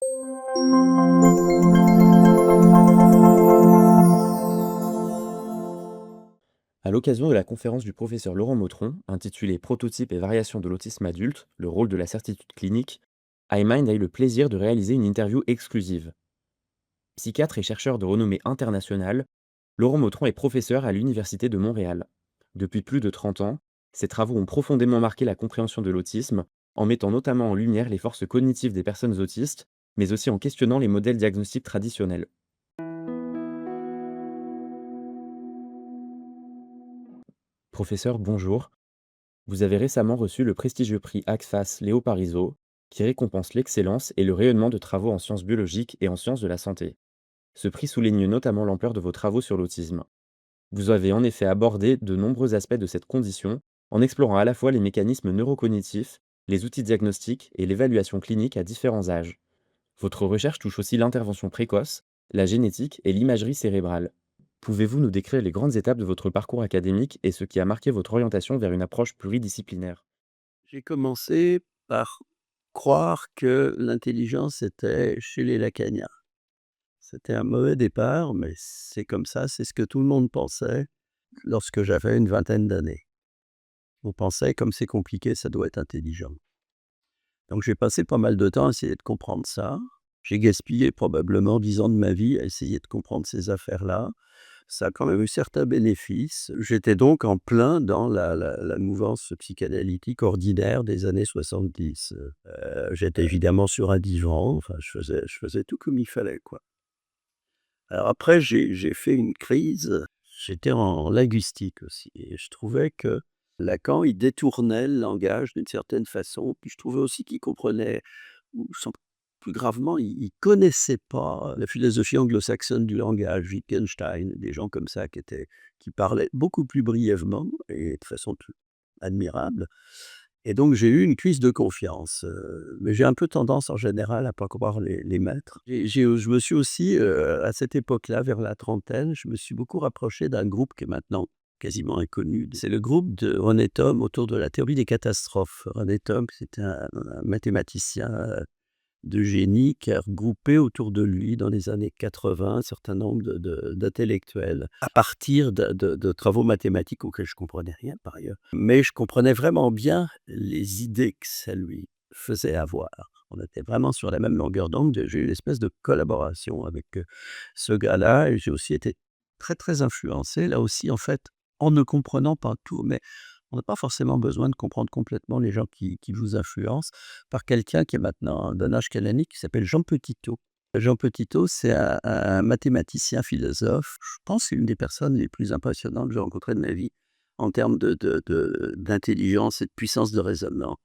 À l'occasion de la conférence du professeur Laurent Mautron, intitulée Prototypes et variations de l'autisme adulte, le rôle de la certitude clinique, iMind a eu le plaisir de réaliser une interview exclusive. Psychiatre et chercheur de renommée internationale, Laurent Mautron est professeur à l'Université de Montréal. Depuis plus de 30 ans, ses travaux ont profondément marqué la compréhension de l'autisme, en mettant notamment en lumière les forces cognitives des personnes autistes, mais aussi en questionnant les modèles diagnostiques traditionnels. Professeur, bonjour. Vous avez récemment reçu le prestigieux prix ACFAS Léo Parizeau, qui récompense l'excellence et le rayonnement de travaux en sciences biologiques et en sciences de la santé. Ce prix souligne notamment l'ampleur de vos travaux sur l'autisme. Vous avez en effet abordé de nombreux aspects de cette condition, en explorant à la fois les mécanismes neurocognitifs, les outils diagnostiques et l'évaluation clinique à différents âges. Votre recherche touche aussi l'intervention précoce, la génétique et l'imagerie cérébrale. Pouvez-vous nous décrire les grandes étapes de votre parcours académique et ce qui a marqué votre orientation vers une approche pluridisciplinaire? J'ai commencé par croire que l'intelligence était chez les lacaniens. C'était un mauvais départ, mais c'est comme ça, c'est ce que tout le monde pensait lorsque j'avais une vingtaine d'années. On pensait, comme c'est compliqué, ça doit être intelligent. Donc j'ai passé pas mal de temps à essayer de comprendre ça. J'ai gaspillé probablement 10 ans de ma vie à essayer de comprendre ces affaires-là. Ça a quand même eu certains bénéfices. J'étais donc en plein dans la mouvance psychanalytique ordinaire des années 70. J'étais évidemment sur un divan, enfin je faisais tout comme il fallait, quoi. Alors après j'ai fait une crise, j'étais en linguistique aussi et je trouvais que Lacan, il détournait le langage d'une certaine façon, puis je trouvais aussi qu'il comprenait ou sans plus gravement, il connaissait pas la philosophie anglo-saxonne du langage, Wittgenstein, des gens comme ça qui parlaient beaucoup plus brièvement et de façon plus admirable. Et donc j'ai eu une crise de confiance, mais j'ai un peu tendance en général à pas croire les maîtres. Je me suis aussi, à cette époque-là, vers la trentaine, je me suis beaucoup rapproché d'un groupe qui est maintenant quasiment inconnu. C'est le groupe de René Thom autour de la théorie des catastrophes. René Thom, c'était un mathématicien, de génie qui a regroupé autour de lui dans les années 80 un certain nombre d'intellectuels, à partir de travaux mathématiques auxquels je comprenais rien par ailleurs. Mais je comprenais vraiment bien les idées que ça lui faisait avoir. On était vraiment sur la même longueur d'onde. J'ai eu une espèce de collaboration avec, ce gars-là et j'ai aussi été très, très influencé là aussi en fait, en ne comprenant pas tout, mais on n'a pas forcément besoin de comprendre complètement les gens qui vous influencent, par quelqu'un qui est maintenant d'un âge canonique, qui s'appelle Jean Petitot. Jean Petitot, c'est un mathématicien philosophe. Je pense que c'est une des personnes les plus impressionnantes que j'ai rencontrées de ma vie, en termes d'intelligence et de puissance de raisonnement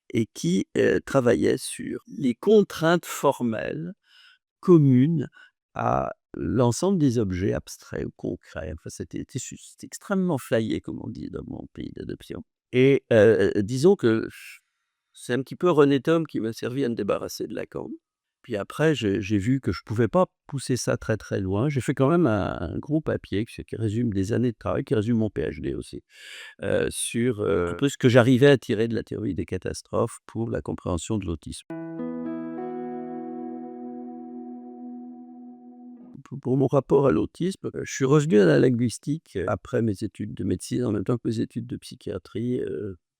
et qui, travaillait sur les contraintes formelles communes à l'ensemble des objets abstraits ou concrets. Enfin, c'était extrêmement flyé, comme on dit dans mon pays d'adoption et disons que c'est un petit peu René Thom qui m'a servi à me débarrasser de Lacan. Puis après, j'ai vu que je pouvais pas pousser ça très, très loin. J'ai fait quand même un gros papier qui résume des années de travail, qui résume mon PhD aussi, sur, un peu ce que j'arrivais à tirer de la théorie des catastrophes pour la compréhension de l'autisme. Pour mon rapport à l'autisme, je suis revenu à la linguistique, après mes études de médecine, en même temps que mes études de psychiatrie,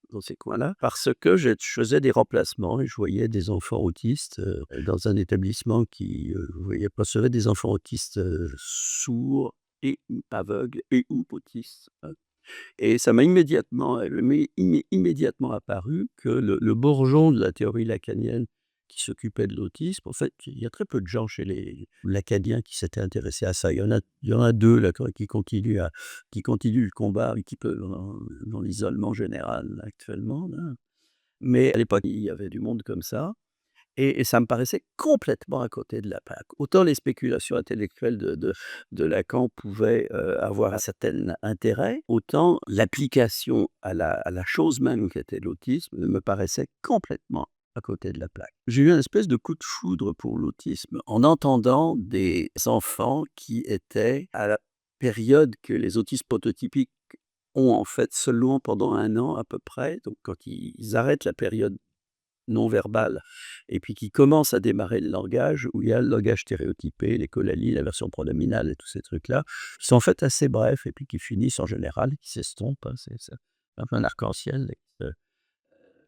dans ces coins-là, parce que je faisais des remplacements et je voyais des enfants autistes, dans un établissement qui, voyait recevait des enfants autistes, sourds et ou aveugles et ou autistes, et ça m'a immédiatement apparu que le bourgeon de la théorie lacanienne qui s'occupait de l'autisme, en fait, il y a très peu de gens chez les lacaniens qui s'étaient intéressés à ça. Il y en a 2 là qui continuent le combat un petit peu dans l'isolement général là, actuellement là. Mais à l'époque, il y avait du monde comme ça et ça me paraissait complètement à côté de la plaque. Autant les spéculations intellectuelles de Lacan pouvaient, avoir un certain intérêt, autant l'application à la chose même qu'était l'autisme me paraissait complètement à côté de la plaque. J'ai eu un espèce de coup de foudre pour l'autisme en entendant des enfants qui étaient à la période que les autistes prototypiques ont en fait seulement pendant 1 an à peu près, donc quand ils arrêtent la période non verbal et puis qui commence à démarrer le langage, où il y a le langage stéréotypé, l'écolalie, la version pronominale et tous ces trucs-là, qui sont en fait assez brefs et puis qui finissent en général, qui s'estompent, hein, c'est un peu un arc-en-ciel et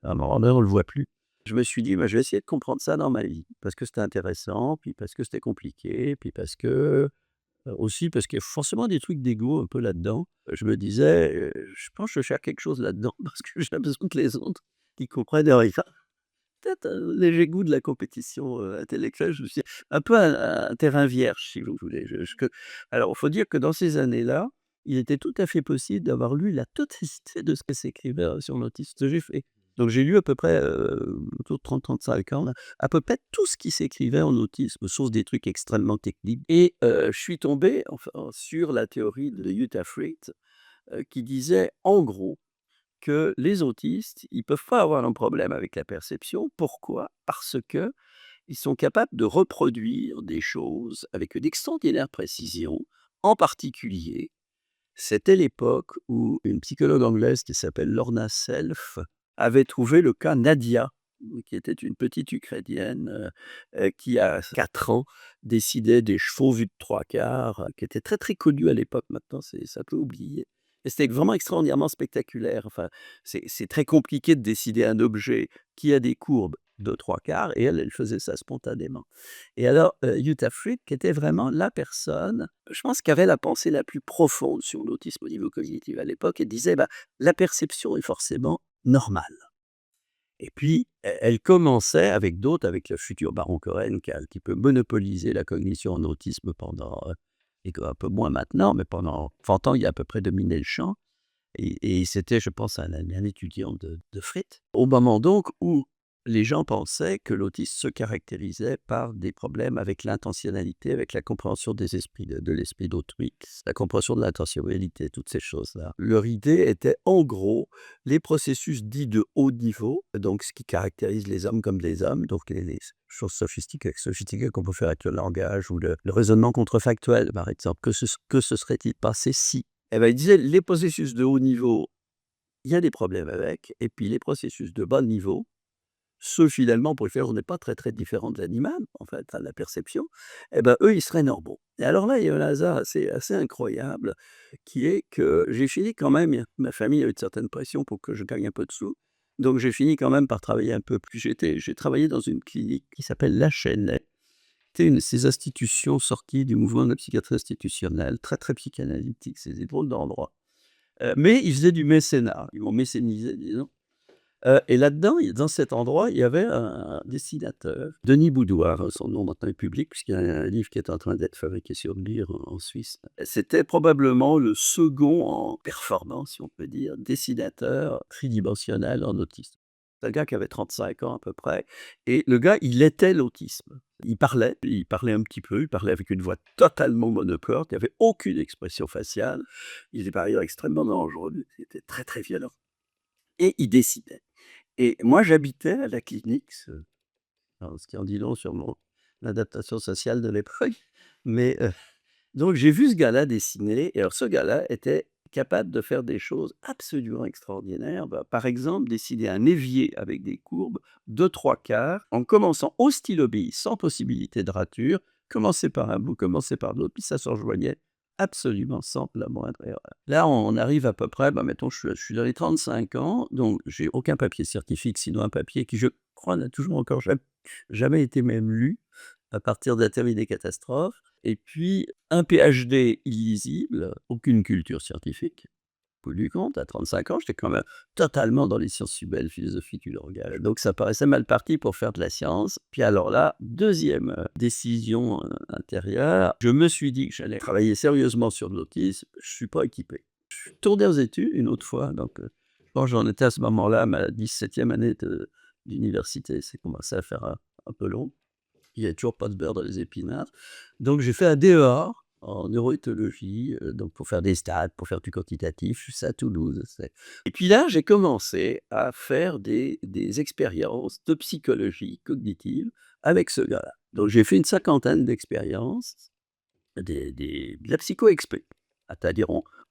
à un moment donné, on le voit plus. Je me suis dit: «Bah, je vais essayer de comprendre ça dans ma vie», parce que c'était intéressant, puis parce que c'était compliqué, puis parce que, aussi parce qu'il y a forcément des trucs d'ego un peu là-dedans. Je me disais, «Je pense que je cherche quelque chose là-dedans parce que j'ai l'impression que les autres, ils comprennent rien». Peut-être un léger goût de la compétition, intellectuelle, je me suis un peu un terrain vierge si vous voulez. Je que alors il faut dire que dans ces années-là, il était tout à fait possible d'avoir lu la totalité de ce que s'écrivait, sur l'autisme, ce que j'ai fait. Donc j'ai lu à peu près, autour de 30-35 ans là, à peu près tout ce qui s'écrivait en autisme, sauf des trucs extrêmement techniques et je suis tombé enfin sur la théorie de Jutta Fried, qui disait en gros que les autistes, ils peuvent pas avoir un problème avec la perception. Pourquoi? Parce que ils sont capables de reproduire des choses avec une extraordinaire précision. En particulier, c'était l'époque où une psychologue anglaise qui s'appelle Lorna Self avait trouvé le cas Nadia, qui était une petite Ukrainienne, qui à 4 ans décidait des chevaux vus de 3/4, qui était très, très connue à l'époque. Maintenant, c'est un peu oublié et c'était vraiment extraordinairement spectaculaire. Enfin, c'est très compliqué de décider un objet qui a des courbes de 3/4 et elle, elle faisait ça spontanément. Et alors, Jutta Fried, qui était vraiment la personne, je pense, qui avait la pensée la plus profonde sur l'autisme au niveau cognitif à l'époque. Elle disait: «Bah, la perception est forcément normale». Et puis, elle commençait avec d'autres, avec le futur baron Cohen qui a un petit peu monopolisé la cognition en autisme pendant, et un peu moins maintenant, mais pendant 30 ans, il a à peu près dominé le champ et c'était, je pense, un étudiant de Fried. Au moment donc où les gens pensaient que l'autisme se caractérisait par des problèmes avec l'intentionnalité, avec la compréhension des esprits de l'esprit d'autrui, la compréhension de l'intentionnalité, toutes ces choses-là. Leur idée était en gros les processus dits de haut niveau, donc ce qui caractérise les hommes comme des hommes, donc les choses sophistiquées qu'on peut faire avec le langage ou le raisonnement contrefactuel, par exemple. Que se serait-il passé si? Eh ben, il disait: «Les processus de haut niveau, il y a des problèmes avec et puis les processus de bas niveau, ceux finalement pour lesquels on n'est pas très, très différent de l'animal, en fait, à la perception, eh ben, eux, ils seraient normaux». Et alors là, il y a un hasard assez incroyable qui est que j'ai fini quand même ma famille a eu une certaine pression pour que je gagne un peu de sous, donc j'ai fini quand même par travailler un peu plus. J'ai travaillé dans une clinique qui s'appelle La Chênaie. C'était une de ces institutions sorties du mouvement de la psychiatrie institutionnelle, très, très psychanalytique, c'est des drôles d'endroits. Mais ils faisaient du mécénat, ils m'ont mécénisé disons, et là-dedans, dans cet endroit, il y avait un dessinateur, Denis Boudoir, son nom maintenant est public puisqu'il y a un livre qui est en train d'être fabriqué sur lui en Suisse. C'était probablement le second en performance, si on peut dire, dessinateur tridimensionnel en autisme. C'est un gars qui avait 35 ans à peu près et le gars, il était l'autisme. Il parlait un petit peu, il parlait avec une voix totalement monocorde, il n'y avait aucune expression faciale. Il était par ailleurs extrêmement dangereux, il était très, très violent et il dessinait. Et moi, j'habitais à la clinique, alors ce qui en dit long sur mon adaptation sociale de l'époque, mais donc j'ai vu ce gars-là dessiner et alors ce gars-là était capable de faire des choses absolument extraordinaires. Bah, par exemple, dessiner un évier avec des courbes de 3/4 en commençant au stylo bille, sans possibilité de rature, commencer par un bout, commencer par l'autre, puis ça se rejoignait absolument sans la moindre erreur. Là, on arrive à peu près, bah, mettons, je suis dans les 35 ans, donc j'ai aucun papier scientifique, sinon un papier qui, je crois, n'a toujours encore jamais été même lu, à partir d'un théorie des catastrophes et puis un PhD illisible, aucune culture scientifique. Au bout du compte, à 35 ans, j'étais quand même totalement dans les sciences humaines, philosophie du langage. Donc ça paraissait mal parti pour faire de la science. Puis alors là, deuxième décision intérieure, je me suis dit que j'allais travailler sérieusement sur l'autisme. Je suis pas équipé. Je suis retourné aux études une autre fois. Donc, je pense que j'en étais à ce moment-là, à ma 17e année d'université. C'est commencé à faire un peu long. Il y avait toujours pas de beurre dans les épinards. Donc j'ai fait un DEA en neuroéthologie, donc pour faire des stats, pour faire du quantitatif. Je suis à Toulouse, c'est et puis là, j'ai commencé à faire des expériences de psychologie cognitive avec ce gars-là. Donc j'ai fait une cinquantaine d'expériences, de la psycho-expé. C'est-à-dire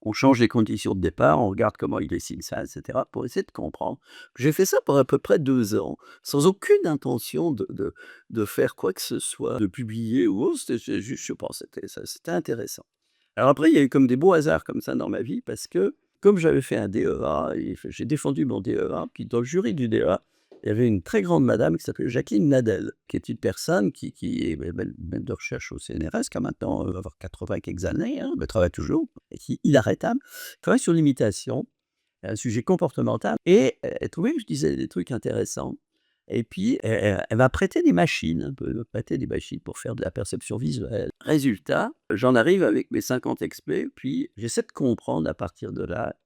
On change les conditions de départ, on regarde comment il dessine ça, et cetera, pour essayer de comprendre. J'ai fait ça pour à peu près 2 ans, sans aucune intention de faire quoi que ce soit, de publier ou autre. C'était juste, je sais pas, c'était intéressant. Alors après, il y a eu comme des beaux hasards comme ça dans ma vie parce que, comme j'avais fait un DEA et j'ai défendu mon DEA, puis dans le jury du DEA, il y avait une très grande madame qui s'appelait Jacqueline Nadel, qui est une personne qui est maître de recherche au CNRS, qui a maintenant, va avoir 80 quelques années, hein, mais travaille toujours et qui est inarrêtable. Travaille sur l'imitation, un sujet comportemental et elle trouvait que je disais des trucs intéressants et puis elle m'a prêté des machines, un peu, elle m'a prêté des machines pour faire de la perception visuelle. Résultat, j'en arrive avec mes 50 expés, puis j'essaie de comprendre à partir de là,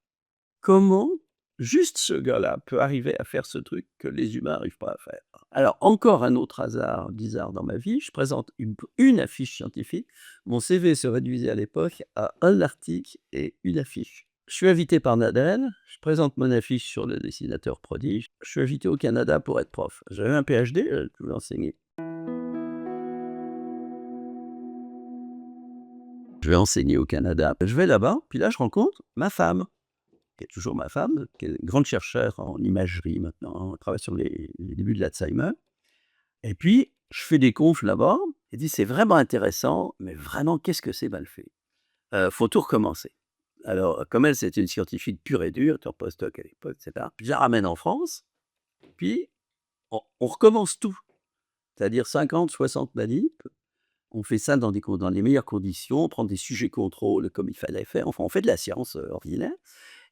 comment juste ce gars-là peut arriver à faire ce truc que les humains n'arrivent pas à faire. Alors encore un autre hasard bizarre dans ma vie, je présente une affiche scientifique. Mon CV se réduisait à l'époque à un article et une affiche. Je suis invité par Nadel, je présente mon affiche sur le dessinateur prodige. Je suis invité au Canada pour être prof. J'avais un PhD, je voulais enseigner. Je vais enseigner au Canada. Je vais là-bas, puis là, je rencontre ma femme, qui est toujours ma femme, qui est grande chercheure en imagerie maintenant, elle travaille sur les débuts de l'Alzheimer. Et puis, je fais des confs là-bas, elle dit: «C'est vraiment intéressant, mais vraiment, qu'est-ce que c'est mal fait. Faut tout recommencer». Alors, comme elle, c'était une scientifique pure et dure, elle était en postdoc à l'époque, et cetera. Je la ramène en France, puis on recommence tout. C'est-à-dire 50-60 manip. On fait ça dans les meilleures conditions, on prend des sujets contrôle comme il fallait faire. Enfin, on fait de la science, ordinaire.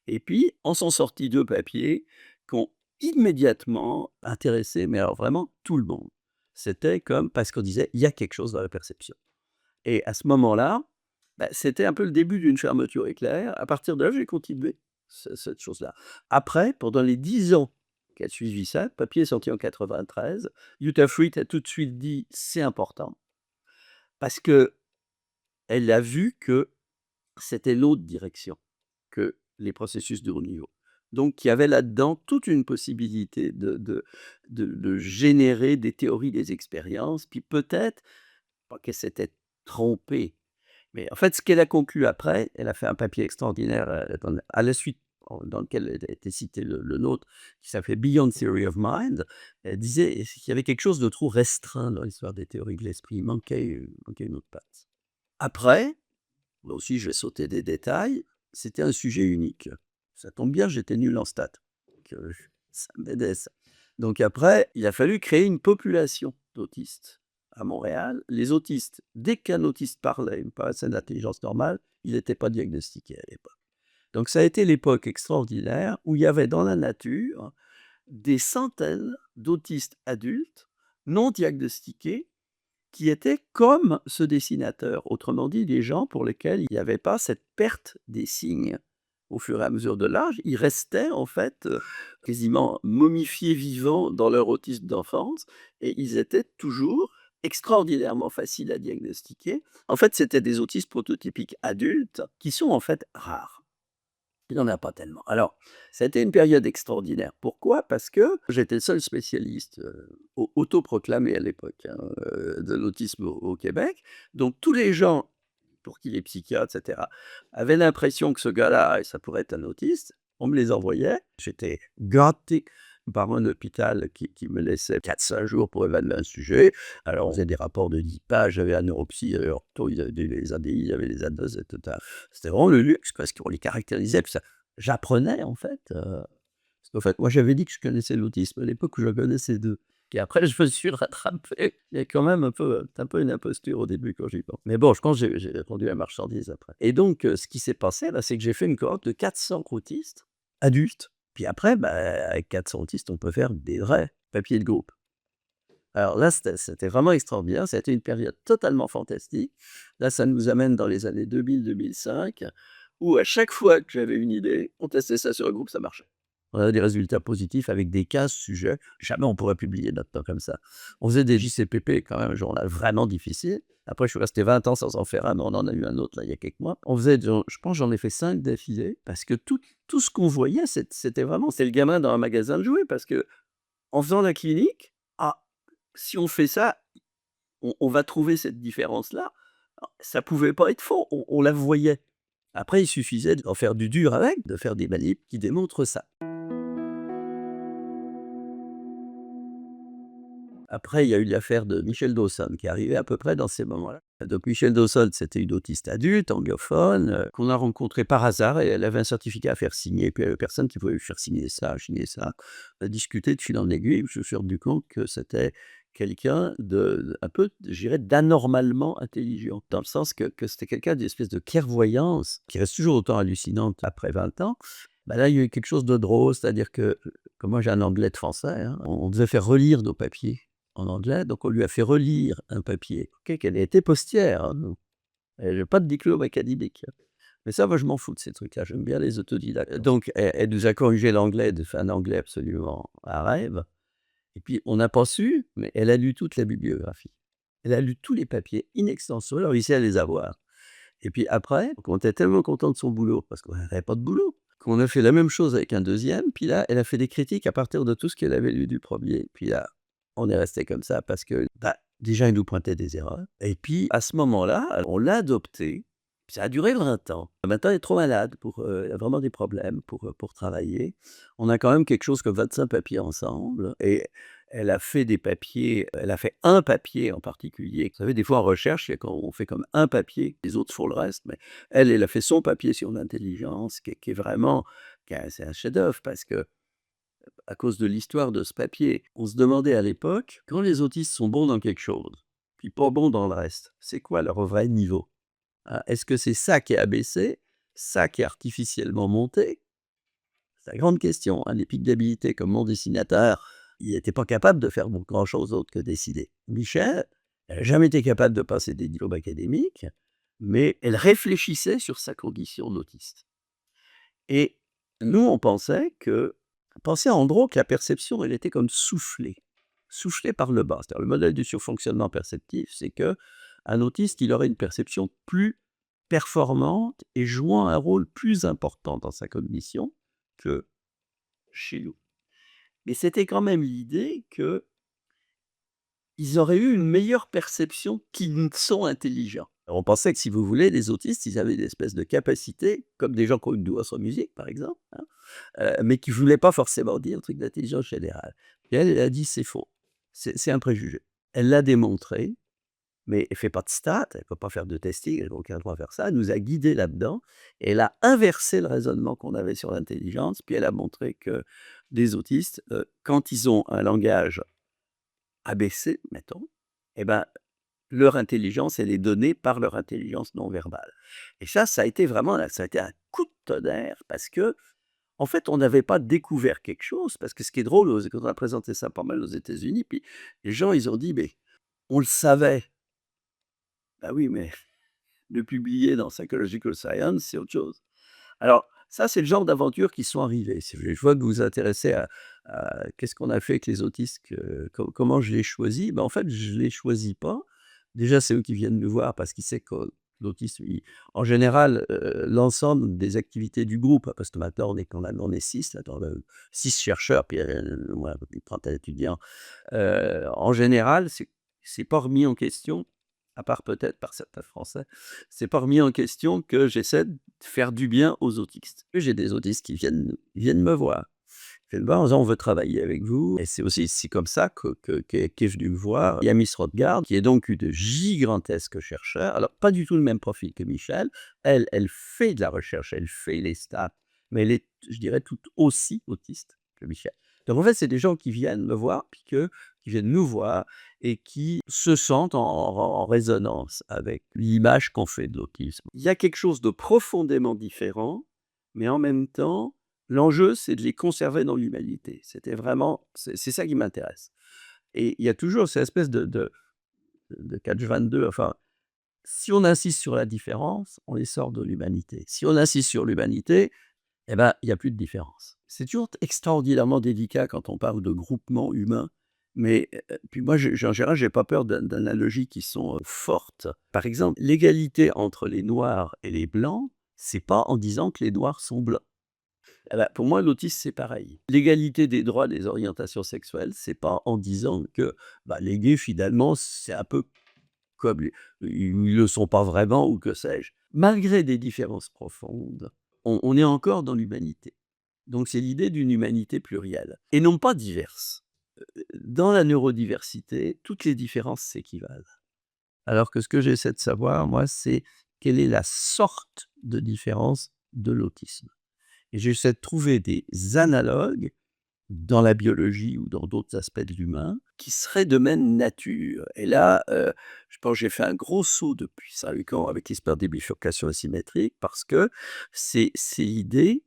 Et puis, en sont sortis 2 papiers qui ont immédiatement intéressé, mais alors vraiment tout le monde. C'était comme parce qu'on disait: «Il y a quelque chose dans la perception» et à ce moment-là, bah, c'était un peu le début d'une fermeture éclair. À partir de là, j'ai continué cette chose-là. Après, pendant les 10 ans qui a suivi ça, le papier est sorti en 93, Jutta Fried a tout de suite dit: «C'est important» parce qu'elle a vu que c'était l'autre direction que les processus de haut niveau. Donc il y avait là-dedans toute une possibilité de générer des théories des expériences, puis peut-être, pas qu'elle s'était trompée, mais en fait, ce qu'elle a conclu après, elle a fait un papier extraordinaire, à la suite dans lequel était cité le nôtre, qui s'appelait «Beyond Theory of Mind». Elle disait qu'il y avait quelque chose de trop restreint dans l'histoire des théories de l'esprit. Il manquait une autre patte. Après, là aussi, je vais sauter des détails. C'était un sujet unique. Ça tombe bien, j'étais nul en stats. Donc, ça m'aidait ça. Donc après, il a fallu créer une population d'autistes à Montréal. Les autistes, dès qu'un autiste parlait, il me paraissait d'intelligence normale, il n'était pas diagnostiqué à l'époque. Donc ça a été l'époque extraordinaire où il y avait dans la nature des centaines d'autistes adultes non diagnostiqués qui étaient comme ce dessinateur. Autrement dit, des gens pour lesquels il n'y avait pas cette perte des signes. Au fur et à mesure de l'âge, ils restaient en fait, quasiment momifiés vivants dans leur autisme d'enfance et ils étaient toujours extraordinairement faciles à diagnostiquer. En fait, c'était des autistes prototypiques adultes qui sont en fait rares. Il n'y en a pas tellement. Alors, ça a été une période extraordinaire. Pourquoi? Parce que j'étais le seul spécialiste, autoproclamé à l'époque, hein, de l'autisme au Québec. Donc tous les gens pour qui les psychiatres et cetera avaient l'impression que ce gars-là, ça pourrait être un autiste, on me les envoyait. J'étais gâté par un hôpital qui me laissait 4-5 jours pour évaluer un sujet. Alors on faisait des rapports de 10 pages, j'avais la neuropsy, il y avait l'ortho, il y avait les ADI, il y avait les ADOS et tout ça. C'était vraiment le luxe parce qu'on les caractérisait, tout ça. J'apprenais en fait, parce qu'en fait, moi j'avais dit que je connaissais l'autisme à l'époque où j'en connaissais 2. Et après je me suis rattrapé. Il y a quand même un peu une imposture au début quand j'y pense. Mais bon, je pense que j'ai rendu la marchandise après. Et donc, ce qui s'est passé là, c'est que j'ai fait une cohorte de 400 autistes adultes. Puis après, bah, avec 400 autistes, on peut faire des vrais papiers de groupe. Alors là, c'était vraiment extraordinaire. Ça a été une période totalement fantastique. Là, ça nous amène dans les années 2000-2005, où à chaque fois que j'avais une idée, on testait ça sur un groupe, ça marchait. On avait des résultats positifs avec des 15 sujets. Jamais on pourrait publier notre temps comme ça. On faisait des JCPP quand même, un journal vraiment difficile. Après, je suis resté 20 ans sans en faire un, mais on en a eu un autre là, il y a quelques mois. On faisait, je pense, j'en ai fait 5 d'affilée, parce que tout ce qu'on voyait, c'était vraiment, c'est le gamin dans un magasin de jouets, parce que en faisant la clinique, ah, si on fait ça, on va trouver cette différence-là. Alors, ça pouvait pas être faux, on la voyait. Après, il suffisait d'en faire du dur avec, de faire des manips qui démontrent ça. Après, il y a eu l'affaire de Michel Dawson qui est arrivée à peu près dans ces moments-là. Donc Michel Dawson, c'était une autiste adulte, anglophone, qu'on a rencontrée par hasard et elle avait un certificat à faire signer. Puis il y avait personne qui pouvait lui faire signer ça, signer ça. On a discuté de fil en aiguille, je me suis rendu compte que c'était quelqu'un de un peu, je dirais, d'anormalement intelligent. Dans le sens que c'était quelqu'un d'une espèce de clairvoyance qui reste toujours autant hallucinante après 20 ans. Bah là, il y a eu quelque chose de drôle, c'est-à-dire que, comme moi j'ai un anglais de français, hein, on devait faire relire nos papiers en anglais, donc on lui a fait relire un papier, OK, qu'elle était postière, hein, nous. Elle a pas de diplôme académique, hein. Mais ça, moi, je m'en fous de ces trucs-là, j'aime bien les autodidactes. Donc elle nous a corrigé l'anglais, de fait un anglais absolument à rêve et puis on n'a pas su, mais elle a lu toute la bibliographie. Elle a lu tous les papiers in extenso, elle a réussi à les avoir et puis après, on était tellement content de son boulot, parce qu'on n'avait pas de boulot, qu'on a fait la même chose avec un deuxième. Puis là, elle a fait des critiques à partir de tout ce qu'elle avait lu du premier. Puis là, on est resté comme ça parce que, bah, déjà, il nous pointait des erreurs et puis à ce moment-là, on l'a adopté. Ça a duré 20 ans. Maintenant, elle est trop malade pour, elle a vraiment des problèmes pour travailler. On a quand même quelque chose comme 25 papiers ensemble et elle a fait des papiers, elle a fait un papier en particulier. Vous savez, des fois en recherche, il y a quand on fait comme un papier, les autres font le reste, mais elle a fait son papier sur l'intelligence qui est vraiment c'est un chef-d'œuvre parce que à cause de l'histoire de ce papier, on se demandait à l'époque, quand les autistes sont bons dans quelque chose, puis pas bons dans le reste, c'est quoi leur vrai niveau? Hein, est-ce que c'est ça qui est abaissé, ça qui est artificiellement monté? C'est la grande question, hein. Les pics d'habilité comme mon dessinateur, il n'était pas capable de faire grand-chose d'autre que dessiner. Michel, elle n'a jamais été capable de passer des diplômes académiques, mais elle réfléchissait sur sa condition d'autiste. Et nous, on pensait en gros que la perception, elle était comme soufflée, soufflée par le bas. C'est-à-dire le modèle du surfonctionnement perceptif, c'est que un autiste, il aurait une perception plus performante et jouant un rôle plus important dans sa cognition que chez nous. Mais c'était quand même l'idée qu'ils auraient eu une meilleure perception qu'ils ne sont intelligents. On pensait que, si vous voulez, les autistes, ils avaient des espèces de capacités, comme des gens qui ont une douance en musique, par exemple, hein, mais qui ne voulaient pas forcément dire un truc d'intelligence générale. Et elle a dit: «C'est faux, c'est un préjugé». Elle l'a démontré, mais elle fait pas de stats, elle peut pas faire de testing, elle n'a aucun droit à faire ça. Elle nous a guidés là-dedans et elle a inversé le raisonnement qu'on avait sur l'intelligence, puis elle a montré que des autistes, quand ils ont un langage abaissé, mettons, et ben, leur intelligence, elle est donnée par leur intelligence non verbale. Et ça a été vraiment ça a été un coup de tonnerre parce que, en fait, on n'avait pas découvert quelque chose. Parce que ce qui est drôle, quand on a présenté ça pas mal aux États-Unis, puis les gens, ils ont dit: «Mais on le savait». Bah oui, mais le publier dans Psychological Science, c'est autre chose. Alors ça, c'est le genre d'aventures qui sont arrivées. Je vois que vous vous intéressez à qu'est-ce qu'on a fait avec les autistes, comment je les choisis. Ben, en fait, je les choisis pas. Déjà, c'est eux qui viennent me voir parce qu'ils savent que l'autisme, en général, l'ensemble des activités du groupe, hein, parce que maintenant on est 6 là, 6 chercheurs, puis, ouais, une trentaine d'étudiants. En général, c'est pas remis en question, à part peut-être par certains Français, c'est pas remis en question que j'essaie de faire du bien aux autistes. J'ai des autistes qui viennent me voir. Ils viennent me voir en disant: «On veut travailler avec vous» et c'est comme ça qu'est venu me voir Yamis Rothgard, qui est donc une gigantesque chercheur. Alors pas du tout le même profil que Michel. Elle fait de la recherche, elle fait les stats, mais elle est, je dirais, tout aussi autiste que Michel. Donc en fait, c'est des gens qui viennent me voir, puis qui viennent nous voir et qui se sentent en résonance avec l'image qu'on fait de l'autisme. Il y a quelque chose de profondément différent, mais en même temps, l'enjeu, c'est de les conserver dans l'humanité. C'est ça qui m'intéresse et il y a toujours cette espèce de catch 22, enfin, si on insiste sur la différence, on les sort de l'humanité. Si on insiste sur l'humanité, eh ben, il y a plus de différence. C'est toujours extraordinairement délicat quand on parle de groupement humain, mais puis moi, en général, j'ai pas peur d'analogies qui sont, fortes. Par exemple, l'égalité entre les noirs et les blancs, c'est pas en disant que les noirs sont blancs. Eh bah, pour moi, l'autisme, c'est pareil. L'égalité des droits des orientations sexuelles, c'est pas en disant que, bah, les gays, finalement, c'est un peu comme ils le sont pas vraiment ou que sais-je. malgré des différences profondes, on est encore dans l'humanité. Donc c'est l'idée d'une humanité plurielle et non pas diverse. Dans la neurodiversité, toutes les différences s'équivalent. Alors que ce que j'essaie de savoir, moi, c'est quelle est la sorte de différence de l'autisme. Et j'essaie de trouver des analogues dans la biologie ou dans d'autres aspects de l'humain qui seraient de même nature. Et là, je pense que j'ai fait un gros saut depuis 5 ans avec l'histoire des bifurcations asymétriques parce que c'est l'idée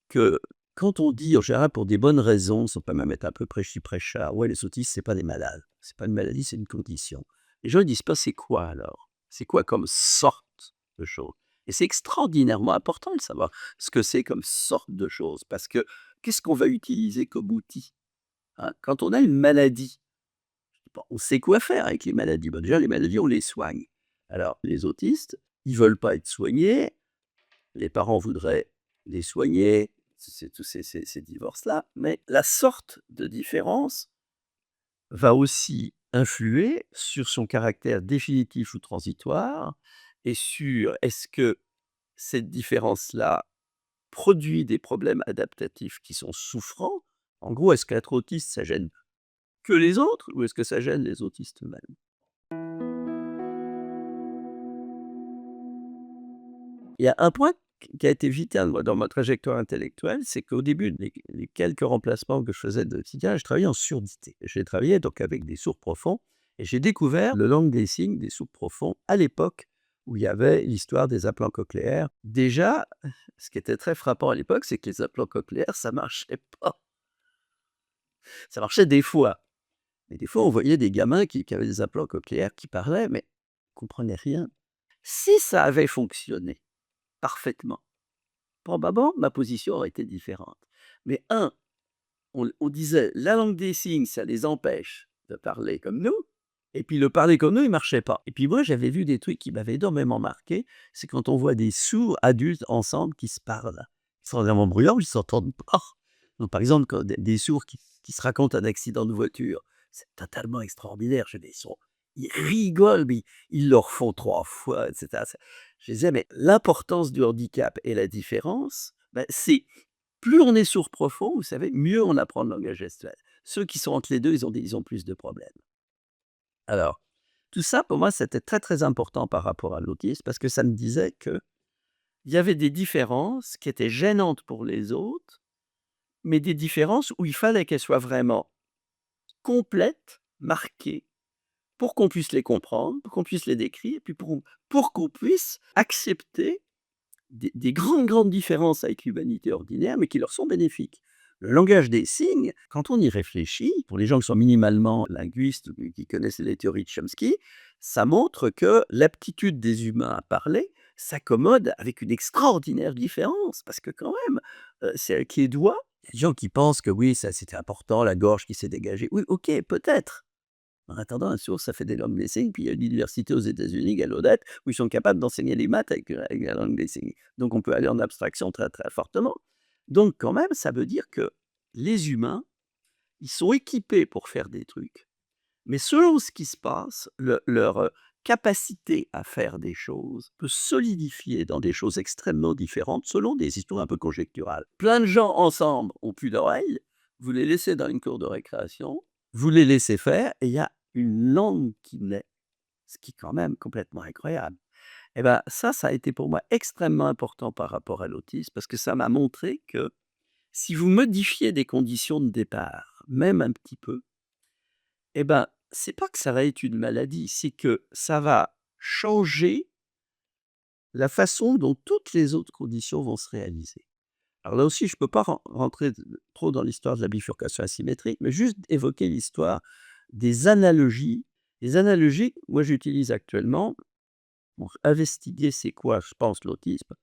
que quand on dit en général pour des bonnes raisons, ça peut même être un peu prêchi-prêcha: «Ouais, les autistes, c'est pas des malades. C'est pas une maladie, c'est une condition». Les gens, ils disent pas: «C'est quoi alors? C'est quoi comme sorte de chose?» Et c'est extraordinairement important de savoir ce que c'est comme sorte de chose parce que qu'est-ce qu'on va utiliser comme outil, hein? Quand on a une maladie, bon, on sait quoi faire avec les maladies. Bah, déjà, les maladies, on les soigne. Alors, les autistes, ils veulent pas être soignés, les parents voudraient les soigner, c'est tous ces divorces-là, mais la sorte de différence va aussi influer sur son caractère définitif ou transitoire et sur est-ce que cette différence-là produit des problèmes adaptatifs qui sont souffrants? En gros, est-ce qu'être autiste, ça gêne que les autres ou est-ce que ça gêne les autistes eux-mêmes? Il y a un point qui a été vital, moi, dans ma trajectoire intellectuelle, c'est qu'au début, les quelques remplacements que je faisais de quotidien, je travaillais en surdité. J'ai travaillé donc avec des sourds profonds et j'ai découvert le langue des signes des sourds profonds à l'époque où il y avait l'histoire des implants cochléaires. Déjà, ce qui était très frappant à l'époque, c'est que les implants cochléaires, ça marchait pas. Ça marchait des fois, mais des fois, on voyait des gamins qui avaient des implants cochléaires qui parlaient, mais ne comprenaient rien. Si ça avait fonctionné parfaitement, probablement, ma position aurait été différente. Mais on disait: «La langue des signes, ça les empêche de parler comme nous» et puis le parler comme nous, il marchait pas. Et puis moi, j'avais vu des trucs qui m'avaient énormément marqué, c'est quand on voit des sourds adultes ensemble qui se parlent. Ils sont vraiment bruyants, ils s'entendent pas. Donc par exemple, quand des sourds qui se racontent un accident de voiture, c'est totalement extraordinaire. Je dis: «Ils rigolent, mais ils le refont 3 fois» et cetera. Je disais: «Mais l'importance du handicap et la différence, bah, c'est plus on est sourd profond, vous savez, mieux on apprend le langage gestuel. Ceux qui sont entre les 2, ils ont plus de problèmes». Alors, tout ça pour moi, c'était très, très important par rapport à l'autisme parce que ça me disait qu'il y avait des différences qui étaient gênantes pour les autres, mais des différences où il fallait qu'elles soient vraiment complètes, marquées, pour qu'on puisse les comprendre, pour qu'on puisse les décrire, et puis pour qu'on puisse accepter des grandes, grandes différences avec l'humanité ordinaire, mais qui leur sont bénéfiques. Le langage des signes, quand on y réfléchit, pour les gens qui sont minimalement linguistes ou qui connaissent les théories de Chomsky, ça montre que l'aptitude des humains à parler s'accommode avec une extraordinaire différence. Parce que quand même, c'est avec les doigts. Il y a des gens qui pensent que oui, ça c'était important, la gorge qui s'est dégagée. Oui, ok, peut-être. En attendant, un sourd, ça fait des langues des signes, puis il y a une université aux États-Unis, Gallaudet, où ils sont capables d'enseigner les maths avec la langue des signes. Donc on peut aller en abstraction très, très fortement. Donc quand même, ça veut dire que les humains, ils sont équipés pour faire des trucs. Mais selon ce qui se passe, leur capacité à faire des choses peut solidifier dans des choses extrêmement différentes selon des histoires un peu conjecturales. Plein de gens ensemble ont plus d'oreilles, vous les laissez dans une cour de récréation, vous les laissez faire et il y a une langue qui naît, ce qui est quand même complètement incroyable. Et ben ça a été pour moi extrêmement important par rapport à l'autisme parce que ça m'a montré que si vous modifiez des conditions de départ, même un petit peu, et ben, c'est pas que ça va être une maladie, c'est que ça va changer la façon dont toutes les autres conditions vont se réaliser. Alors là aussi, je peux pas rentrer trop dans l'histoire de la bifurcation asymétrique, mais juste évoquer l'histoire des analogies. Les analogies, moi j'utilise actuellement pour investiguer c'est quoi, je pense, l'autisme.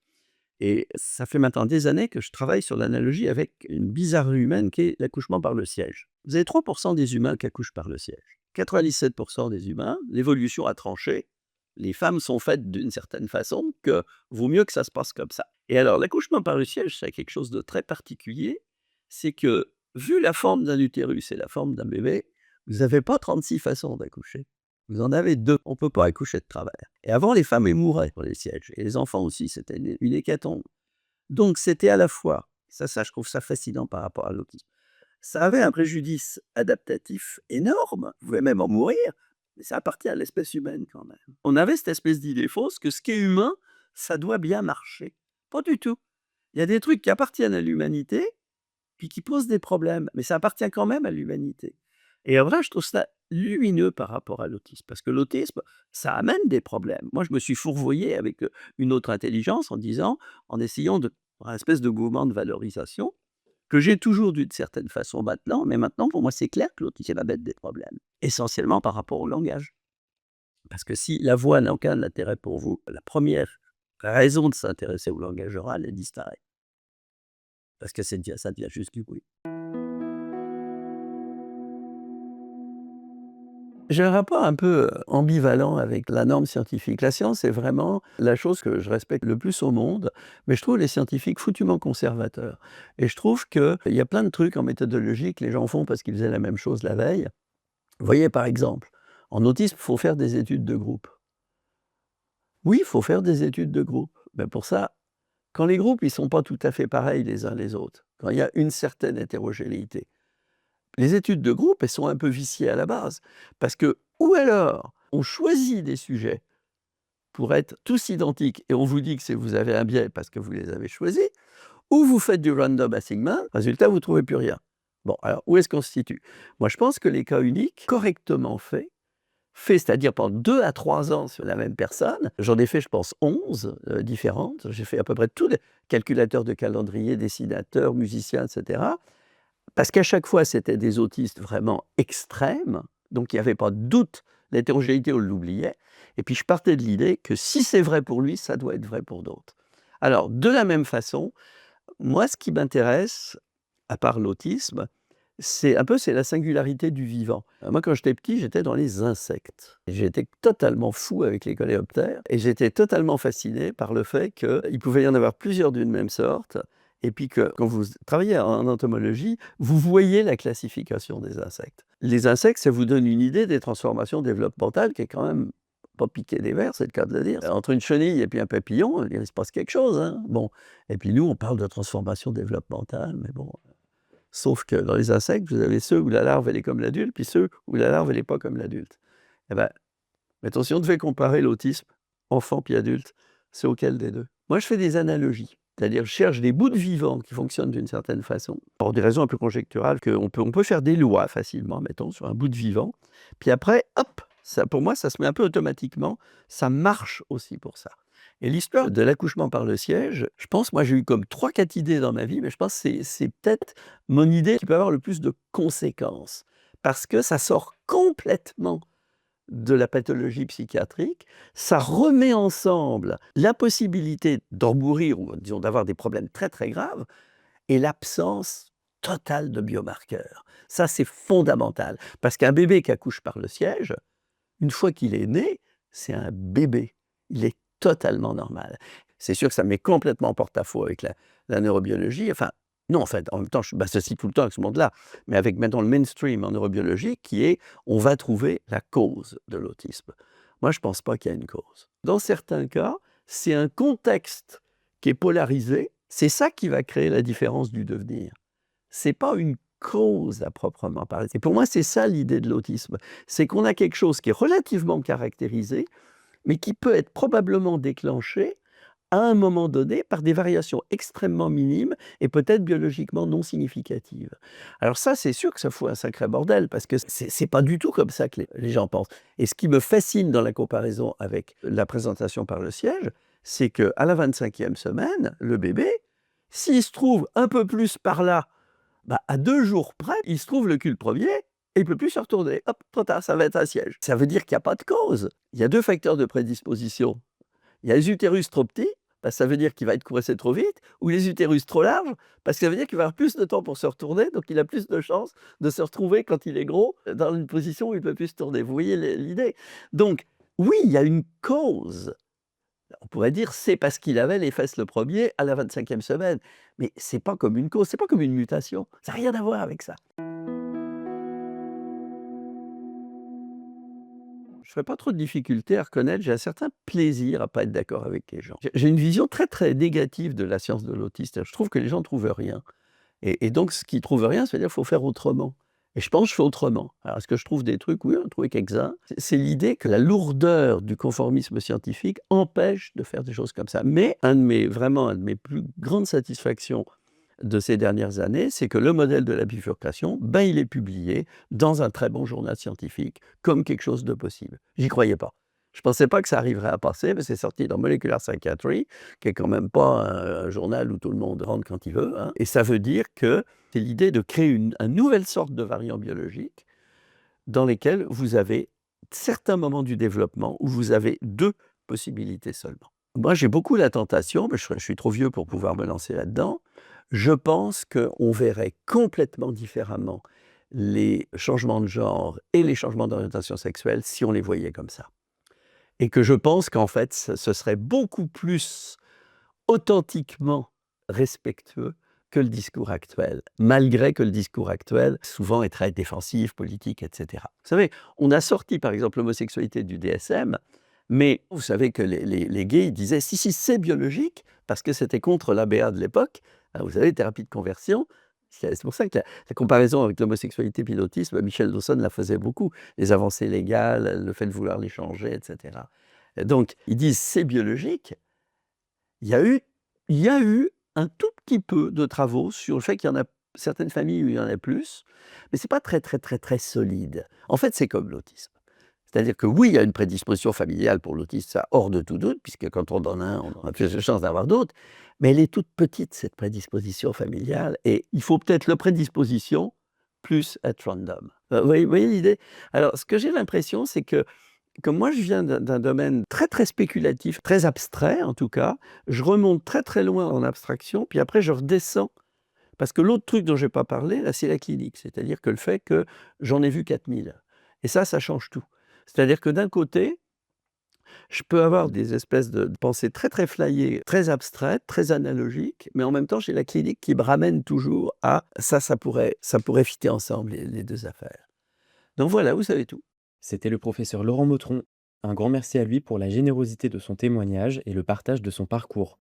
Et ça fait maintenant des années que je travaille sur l'analogie avec une bizarrerie humaine qui est l'accouchement par le siège. Vous avez 3% des humains qui accouchent par le siège. 97% des humains, l'évolution a tranché. Les femmes sont faites d'une certaine façon que vaut mieux que ça se passe comme ça. Et alors, l'accouchement par le siège, c'est quelque chose de très particulier. C'est que, vu la forme d'un utérus et la forme d'un bébé, vous n'avez pas 36 façons d'accoucher. Vous en avez 2, on ne peut pas accoucher de travers. Et avant, les femmes, elles mouraient pour les sièges et les enfants aussi, c'était une hécatombe. Donc c'était à la fois ça je trouve ça fascinant par rapport à l'autisme. Ça avait un préjudice adaptatif énorme, vous pouvez même en mourir, mais ça appartient à l'espèce humaine quand même. On avait cette espèce d'idée fausse que ce qui est humain, ça doit bien marcher. Pas du tout. Il y a des trucs qui appartiennent à l'humanité, puis qui posent des problèmes, mais ça appartient quand même à l'humanité. Et en vrai, je trouve ça lumineux par rapport à l'autisme, parce que l'autisme, ça amène des problèmes. Moi, je me suis fourvoyé avec, une autre intelligence en essayant de un espèce de mouvement de valorisation que j'ai toujours d'une certaine façon maintenant, mais maintenant pour moi c'est clair que l'autisme va mettre des problèmes, essentiellement par rapport au langage. Parce que si la voix n'a aucun intérêt pour vous, la première raison de s'intéresser au langage oral, elle disparaît. Parce que ça devient juste du bruit. J'ai un rapport un peu, ambivalent avec la norme scientifique. La science est vraiment la chose que je respecte le plus au monde, mais je trouve les scientifiques foutument conservateurs et je trouve qu'il y a plein de trucs en méthodologie que les gens font parce qu'ils faisaient la même chose la veille. Vous voyez, par exemple, en autisme, il faut faire des études de groupe. Oui, il faut faire des études de groupe, mais pour ça, quand les groupes, ils sont pas tout à fait pareils les uns les autres, quand il y a une certaine hétérogénéité, les études de groupe, elles sont un peu viciées à la base. Parce que, ou alors, on choisit des sujets pour être tous identiques et on vous dit que vous avez un biais parce que vous les avez choisis, ou vous faites du random assignment, résultat, vous ne trouvez plus rien. Bon, alors, où est-ce qu'on se situe? Moi, je pense que les cas uniques, correctement faits, c'est-à-dire pendant 2 à 3 ans sur la même personne, j'en ai fait, je pense, 11 différentes. J'ai fait à peu près tous les calculateurs de calendrier, dessinateurs, musiciens, etc. Parce qu'à chaque fois, c'était des autistes vraiment extrêmes, donc il n'y avait pas de doute, l'hétérogénéité, on l'oubliait. Et puis je partais de l'idée que si c'est vrai pour lui, ça doit être vrai pour d'autres. Alors, de la même façon, moi, ce qui m'intéresse, à part l'autisme, c'est la singularité du vivant. Moi, quand j'étais petit, j'étais dans les insectes. J'étais totalement fou avec les coléoptères et j'étais totalement fasciné par le fait qu'il pouvait y en avoir plusieurs d'une même sorte et puis que quand vous travaillez en entomologie, vous voyez la classification des insectes. Les insectes, ça vous donne une idée des transformations développementales qui est quand même pas piqué des vers, c'est le cas de le dire. Entre une chenille et puis un papillon, il se passe quelque chose, hein. Bon, et puis nous, on parle de transformation développementale, mais bon, sauf que dans les insectes, vous avez ceux où la larve, elle est comme l'adulte, puis ceux où la larve, elle est pas comme l'adulte. Eh ben, mettons, si on devait comparer l'autisme, enfant puis adulte, c'est auquel des 2? Moi, je fais des analogies. C'est-à-dire, je cherche des bouts de vivants qui fonctionnent d'une certaine façon, pour des raisons un peu conjecturales, on peut faire des lois facilement, mettons, sur un bout de vivant. Puis après, hop, ça, pour moi, ça se met un peu automatiquement. Ça marche aussi pour ça. Et l'histoire de l'accouchement par le siège, je pense, moi, j'ai eu comme 3-4 idées dans ma vie, mais je pense que c'est peut-être mon idée qui peut avoir le plus de conséquences. Parce que ça sort complètement de la pathologie psychiatrique, ça remet ensemble la possibilité d'en mourir ou disons d'avoir des problèmes très, très graves et l'absence totale de biomarqueurs. Ça, c'est fondamental parce qu'un bébé qui accouche par le siège, une fois qu'il est né, c'est un bébé. Il est totalement normal. C'est sûr que ça me met complètement en porte-à-faux avec la neurobiologie. Enfin, non, en fait, en même temps, je m'associe tout le temps avec ce monde-là, mais avec maintenant le mainstream en neurobiologie qui est on va trouver la cause de l'autisme. Moi, je ne pense pas qu'il y a une cause. Dans certains cas, c'est un contexte qui est polarisé. C'est ça qui va créer la différence du devenir. C'est pas une cause à proprement parler. Et pour moi, c'est ça l'idée de l'autisme. C'est qu'on a quelque chose qui est relativement caractérisé, mais qui peut être probablement déclenché à un moment donné par des variations extrêmement minimes et peut-être biologiquement non significatives. Alors ça, c'est sûr que ça fout un sacré bordel parce que c'est pas du tout comme ça que les gens pensent. Et ce qui me fascine dans la comparaison avec la présentation par le siège, c'est qu'à la 25e semaine, le bébé, s'il se trouve un peu plus par là, bah, à 2 jours près, il se trouve le cul le 1er et il peut plus se retourner. Hop, trop tard, ça va être un siège. Ça veut dire qu'il y a pas de cause. Il y a 2 facteurs de prédisposition. Il y a les utérus trop petits, bah, ça veut dire qu'il va être coincé trop vite, ou les utérus trop larges, parce que ça veut dire qu'il va avoir plus de temps pour se retourner, donc il a plus de chances de se retrouver quand il est gros, dans une position où il peut plus se tourner. Vous voyez l'idée? Donc, oui, il y a une cause. On pourrait dire: «C'est parce qu'il avait les fesses le 1er à la 25e semaine», mais c'est pas comme une cause, c'est pas comme une mutation. Ça a rien à voir avec ça. je ferais pas trop de difficulté à reconnaître, j'ai un certain plaisir à pas être d'accord avec les gens. J'ai une vision très, très négative de la science de l'autisme. Je trouve que les gens trouvent rien et donc ce qu'ils trouvent rien, ça veut dire qu'il faut faire autrement et je pense que je fais autrement. Alors est-ce que je trouve des trucs? Oui, on a trouvé quelques-uns. C'est l'idée que la lourdeur du conformisme scientifique empêche de faire des choses comme ça. Mais un de mes plus grandes satisfactions de ces dernières années, c'est que le modèle de la bifurcation, ben, il est publié dans un très bon journal scientifique comme quelque chose de possible. J'y croyais pas. Je pensais pas que ça arriverait à passer, mais c'est sorti dans Molecular Psychiatry, qui est quand même pas un journal où tout le monde rentre quand il veut, hein. Et ça veut dire que c'est l'idée de créer une nouvelle sorte de variant biologique dans lesquels vous avez certains moments du développement où vous avez 2 possibilités seulement. Moi, j'ai beaucoup la tentation, mais je suis trop vieux pour pouvoir me lancer là-dedans. Je pense qu'on verrait complètement différemment les changements de genre et les changements d'orientation sexuelle si on les voyait comme ça. Et que je pense qu'en fait, ce serait beaucoup plus authentiquement respectueux que le discours actuel, malgré que le discours actuel, souvent, est très défensif, politique, et cetera. Vous savez, on a sorti, par exemple, l'homosexualité du DSM, mais vous savez que les gays, ils disaient: «Si, si, c'est biologique», parce que c'était contre l'ABA de l'époque. Vous savez, thérapie de conversion, c'est pour ça que la comparaison avec l'homosexualité puis l'autisme, Michel Dawson la faisait beaucoup. Les avancées légales, le fait de vouloir les changer, et cetera. Donc ils disent: «C'est biologique». Il y a eu il y a eu un tout petit peu de travaux sur le fait qu'il y en a certaines familles où il y en a plus, mais c'est pas très, très, très, très solide. En fait, c'est comme l'autisme. C'est-à-dire que oui, il y a une prédisposition familiale pour l'autisme, ça hors de tout doute, puisque quand on en a un, on a plus de chances d'avoir d'autres, mais elle est toute petite cette prédisposition familiale et il faut peut-être la prédisposition plus être random. Vous voyez l'idée? Alors ce que j'ai l'impression, c'est que comme moi je viens d'un domaine très, très spéculatif, très abstrait en tout cas, je remonte très, très loin en abstraction, puis après je redescends. Parce que l'autre truc dont j'ai pas parlé là, c'est la clinique. C'est-à-dire que le fait que j'en ai vu 4000 et ça change tout. C'est-à-dire que d'un côté, je peux avoir des espèces de pensées très, très flyées, très abstraites, très analogiques, mais en même temps, j'ai la clinique qui me ramène toujours à ça pourrait fitter ensemble les 2 affaires. Donc voilà, vous savez tout. C'était le professeur Laurent Motron. Un grand merci à lui pour la générosité de son témoignage et le partage de son parcours.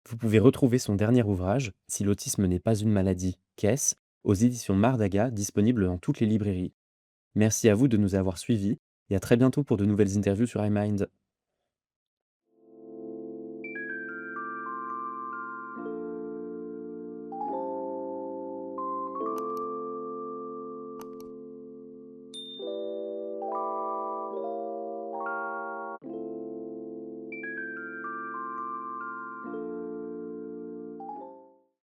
Vous pouvez retrouver son dernier ouvrage, Si l'autisme n'est pas une maladie, qu'est-ce, aux éditions Mardaga, disponible dans toutes les librairies. Merci à vous de nous avoir suivis et à très bientôt pour de nouvelles interviews sur iMind.